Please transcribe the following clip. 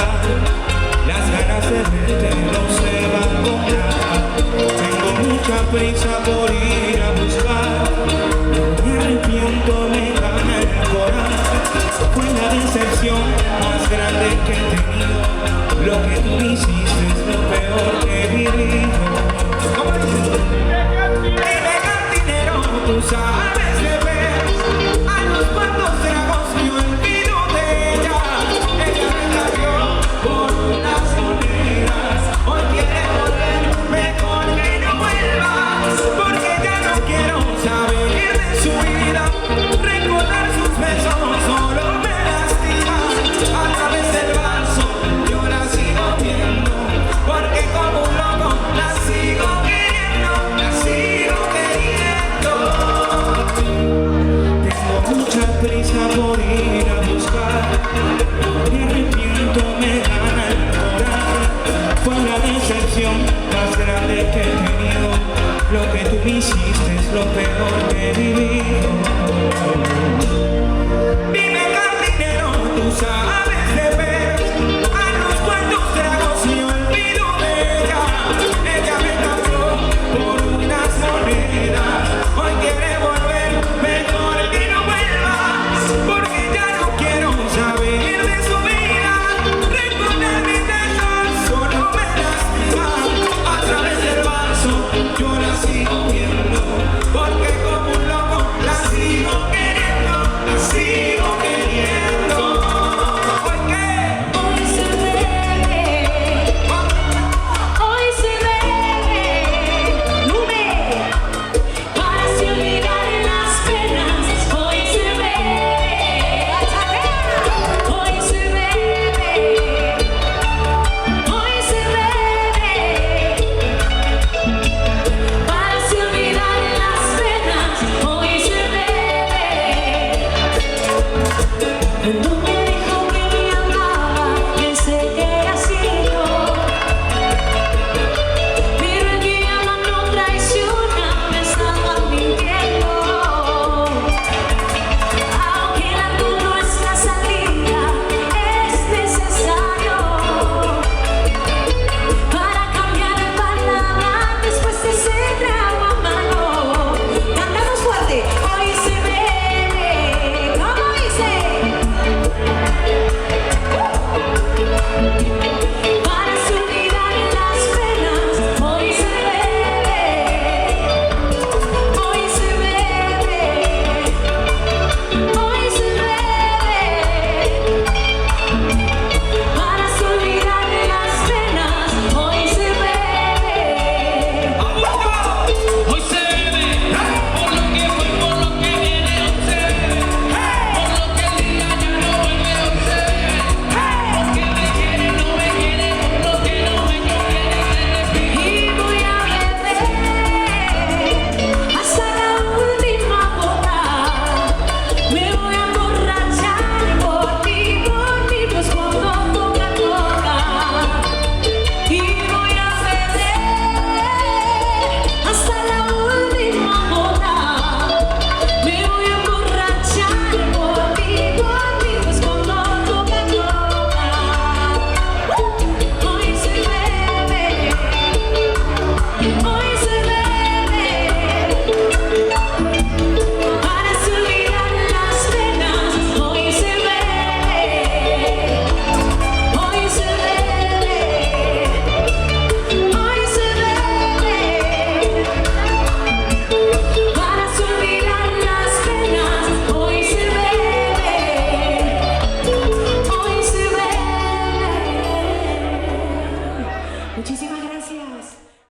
buscar. Las ganas de verte no se van con nada. Tengo mucha prisa por ir a buscar. Me arrepiento, me gana el corazón. Fue la decepción más grande que he tenido. Lo que tú hiciste es lo peor que he vivido. Dime cantinero, tú sabes de ver. A los cuantos tragos me olvido de ella. Ella me cambió por unas monedas. Hoy quiere volver, mejor que no vuelvas. Porque ya no quiero saber de su vida. Recordar sus besos solo me lastima. A través del vaso yo la sigo viendo. Porque como un loco la sigo queriendo. La sigo queriendo. Tengo mucha prisa por ir a buscar. Me arrepiento, me gana el corazón. Fue la decepción más grande que he tenido. Lo que tú me hiciste es lo peor que he vivido. Dime cantinero, tú sabes de ver. A los cuantos tragos me olvido de ella. Ella me cambió por unas monedas. Hoy quiere volver, mejor que no vuelvas. Porque ya no quiero saber de su vida. Recordar mis besos solo me lastima. A través del vaso yo la sigo viendo. Porque como un loco la sigo queriendo. La sigo